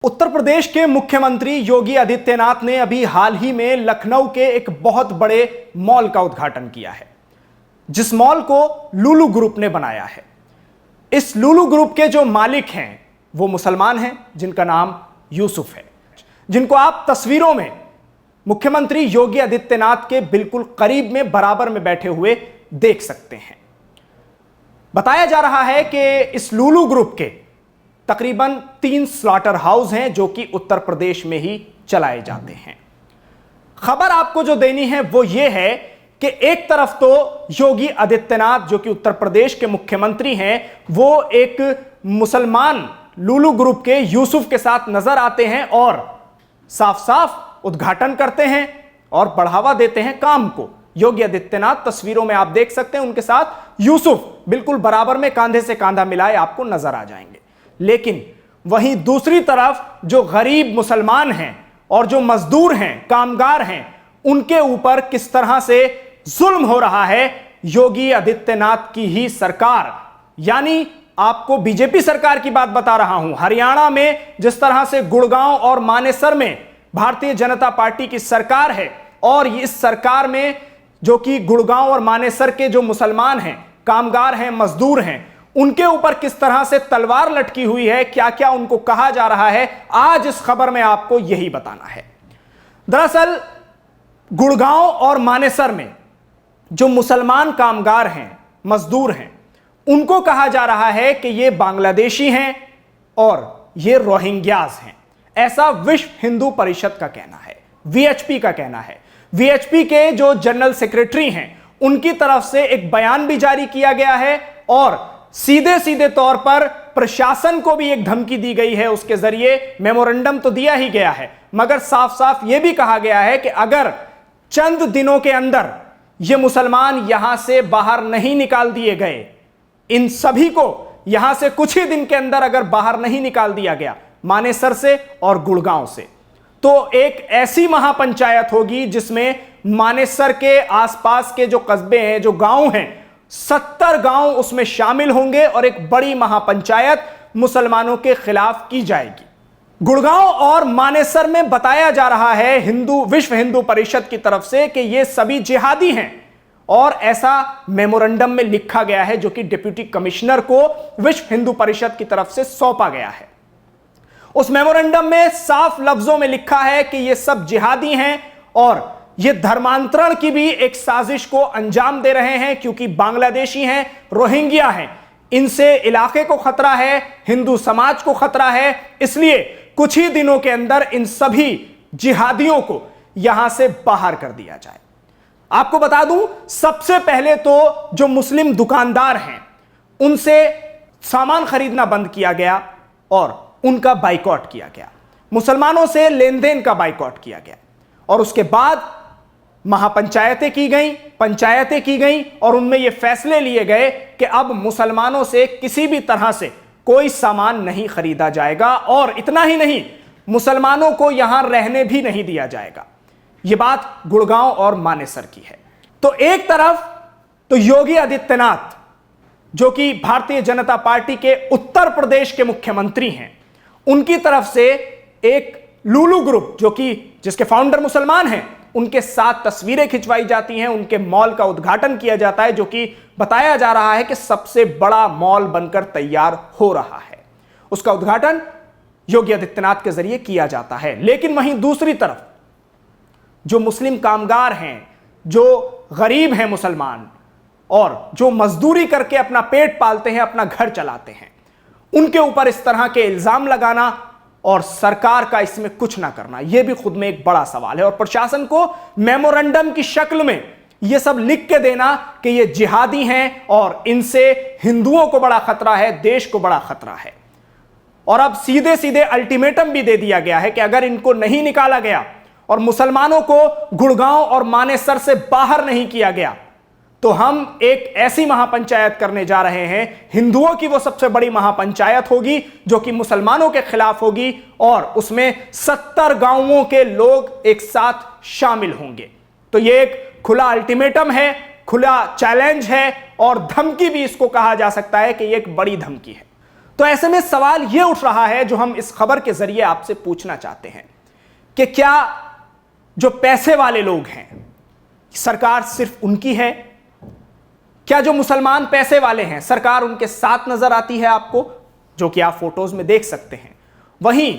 उत्तर प्रदेश के मुख्यमंत्री योगी आदित्यनाथ ने अभी हाल ही में लखनऊ के एक बहुत बड़े मॉल का उद्घाटन किया है, जिस मॉल को लुलु ग्रुप ने बनाया है। इस लुलु ग्रुप के जो मालिक हैं वो मुसलमान हैं, जिनका नाम यूसुफ है, जिनको आप तस्वीरों में मुख्यमंत्री योगी आदित्यनाथ के बिल्कुल करीब में बराबर में बैठे हुए देख सकते हैं। बताया जा रहा है कि इस लुलु ग्रुप के तकरीबन 3 स्लॉटर हाउस हैं जो कि उत्तर प्रदेश में ही चलाए जाते हैं। खबर आपको जो देनी है वो ये है कि एक तरफ तो योगी आदित्यनाथ जो कि उत्तर प्रदेश के मुख्यमंत्री हैं, वो एक मुसलमान लुलु ग्रुप के यूसुफ के साथ नजर आते हैं और साफ साफ उद्घाटन करते हैं और बढ़ावा देते हैं काम को। योगी आदित्यनाथ तस्वीरों में आप देख सकते हैं, उनके साथ यूसुफ बिल्कुल बराबर में कांधे से कांधा मिलाए आपको नजर आ जाएंगे। लेकिन वहीं दूसरी तरफ जो गरीब मुसलमान हैं और जो मजदूर हैं, कामगार हैं, उनके ऊपर किस तरह से जुल्म हो रहा है योगी आदित्यनाथ की ही सरकार, यानी आपको बीजेपी सरकार की बात बता रहा हूं। हरियाणा में जिस तरह से गुड़गांव और मानेसर में भारतीय जनता पार्टी की सरकार है और इस सरकार में जो कि गुड़गांव और मानेसर के जो मुसलमान हैं, कामगार हैं, मजदूर हैं, उनके ऊपर किस तरह से तलवार लटकी हुई है, क्या क्या उनको कहा जा रहा है, आज इस खबर में आपको यही बताना है। दरअसल गुड़गांव और मानेसर में जो मुसलमान कामगार हैं, मजदूर हैं, उनको कहा जा रहा है कि ये बांग्लादेशी हैं और ये रोहिंग्याज हैं। ऐसा विश्व हिंदू परिषद का कहना है, वीएचपी का कहना है। वीएचपी के जो जनरल सेक्रेटरी हैं, उनकी तरफ से एक बयान भी जारी किया गया है और सीधे सीधे तौर पर प्रशासन को भी एक धमकी दी गई है। उसके जरिए मेमोरेंडम तो दिया ही गया है, मगर साफ साफ यह भी कहा गया है कि अगर चंद दिनों के अंदर ये मुसलमान यहां से बाहर नहीं निकाल दिए गए, इन सभी को यहां से कुछ ही दिन के अंदर अगर बाहर नहीं निकाल दिया गया मानेसर से और गुड़गांव से, तो एक ऐसी महापंचायत होगी जिसमें मानेसर के आसपास के जो कस्बे हैं, जो गांव हैं, 70 गांव उसमें शामिल होंगे और एक बड़ी महापंचायत मुसलमानों के खिलाफ की जाएगी। गुड़गांव और मानेसर में बताया जा रहा है विश्व हिंदू परिषद की तरफ से कि ये सभी जिहादी हैं और ऐसा मेमोरेंडम में लिखा गया है जो कि डिप्टी कमिश्नर को विश्व हिंदू परिषद की तरफ से सौंपा गया है। उस मेमोरेंडम में साफ लफ्जों में लिखा है कि ये सब जिहादी हैं और ये धर्मांतरण की भी एक साजिश को अंजाम दे रहे हैं, क्योंकि बांग्लादेशी हैं, रोहिंग्या हैं, इनसे इलाके को खतरा है, हिंदू समाज को खतरा है। इसलिए कुछ ही दिनों के अंदर इन सभी जिहादियों को यहां से बाहर कर दिया जाए। आपको बता दूं, सबसे पहले तो जो मुस्लिम दुकानदार हैं उनसे सामान खरीदना बंद किया गया और उनका बाइकॉट किया गया, मुसलमानों से लेन देन का बाइकॉट किया गया और उसके बाद महापंचायतें की गई, पंचायतें की गई और उनमें यह फैसले लिए गए कि अब मुसलमानों से किसी भी तरह से कोई सामान नहीं खरीदा जाएगा और इतना ही नहीं, मुसलमानों को यहां रहने भी नहीं दिया जाएगा। यह बात गुड़गांव और मानेसर की है। तो एक तरफ तो योगी आदित्यनाथ जो कि भारतीय जनता पार्टी के उत्तर प्रदेश के मुख्यमंत्री हैं, उनकी तरफ से एक लुलु ग्रुप जो कि जिसके फाउंडर मुसलमान हैं, उनके साथ तस्वीरें खिंचवाई जाती हैं, उनके मॉल का उद्घाटन किया जाता है जो कि बताया जा रहा है कि सबसे बड़ा मॉल बनकर तैयार हो रहा है। उसका उद्घाटन योगी आदित्यनाथ के जरिए किया जाता है। लेकिन वहीं दूसरी तरफ जो मुस्लिम कामगार हैं, जो गरीब हैं मुसलमान और जो मजदूरी करके अपना पेट पालते हैं, अपना घर चलाते हैं, उनके ऊपर इस तरह के इल्जाम लगाना और सरकार का इसमें कुछ ना करना, यह भी खुद में एक बड़ा सवाल है। और प्रशासन को मेमोरेंडम की शक्ल में यह सब लिख के देना कि ये जिहादी हैं और इनसे हिंदुओं को बड़ा खतरा है, देश को बड़ा खतरा है। और अब सीधे सीधे अल्टीमेटम भी दे दिया गया है कि अगर इनको नहीं निकाला गया और मुसलमानों को गुड़गांव और मानेसर से बाहर नहीं किया गया, तो हम एक ऐसी महापंचायत करने जा रहे हैं, हिंदुओं की वो सबसे बड़ी महापंचायत होगी जो कि मुसलमानों के खिलाफ होगी और उसमें 70 गांवों के लोग एक साथ शामिल होंगे। तो ये एक खुला अल्टीमेटम है, खुला चैलेंज है और धमकी भी इसको कहा जा सकता है कि ये एक बड़ी धमकी है। तो ऐसे में सवाल यह उठ रहा है जो हम इस खबर के जरिए आपसे पूछना चाहते हैं कि क्या जो पैसे वाले लोग हैं सरकार सिर्फ उनकी है? क्या जो मुसलमान पैसे वाले हैं सरकार उनके साथ नजर आती है आपको, जो कि आप फोटोज में देख सकते हैं? वहीं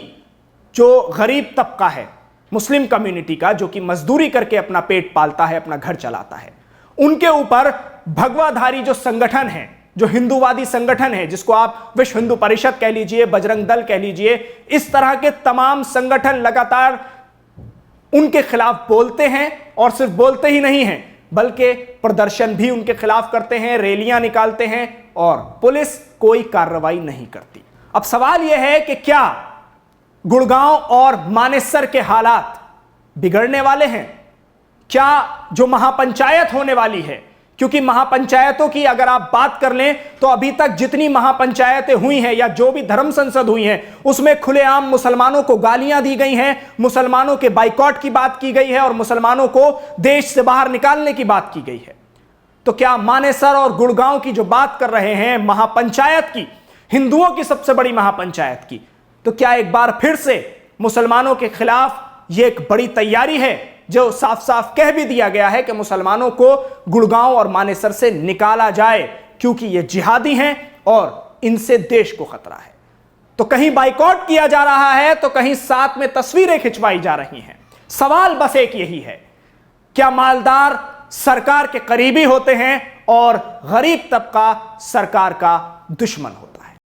जो गरीब तबका है मुस्लिम कम्युनिटी का, जो कि मजदूरी करके अपना पेट पालता है, अपना घर चलाता है, उनके ऊपर भगवाधारी जो संगठन है, जो हिंदूवादी संगठन है, जिसको आप विश्व हिंदू परिषद कह लीजिए, बजरंग दल कह लीजिए, इस तरह के तमाम संगठन लगातार उनके खिलाफ बोलते हैं और सिर्फ बोलते ही नहीं हैं बल्कि प्रदर्शन भी उनके खिलाफ करते हैं, रैलियां निकालते हैं और पुलिस कोई कार्रवाई नहीं करती। अब सवाल यह है कि क्या गुड़गांव और मानेसर के हालात बिगड़ने वाले हैं? क्या जो महापंचायत होने वाली है, क्योंकि महापंचायतों की अगर आप बात कर लें तो अभी तक जितनी महापंचायतें हुई हैं या जो भी धर्म संसद हुई हैं उसमें खुलेआम मुसलमानों को गालियां दी गई हैं, मुसलमानों के बाइकॉट की बात की गई है और मुसलमानों को देश से बाहर निकालने की बात की गई है। तो क्या मानेसर और गुड़गांव की जो बात कर रहे हैं महापंचायत की, हिंदुओं की सबसे बड़ी महापंचायत की, तो क्या एक बार फिर से मुसलमानों के खिलाफ यह एक बड़ी तैयारी है जो साफ साफ कह भी दिया गया है कि मुसलमानों को गुड़गांव और मानेसर से निकाला जाए क्योंकि ये जिहादी हैं और इनसे देश को खतरा है? तो कहीं बाइकॉट किया जा रहा है तो कहीं साथ में तस्वीरें खिंचवाई जा रही हैं। सवाल बस एक यही है, क्या मालदार सरकार के करीबी होते हैं और गरीब तबका सरकार का दुश्मन होता है?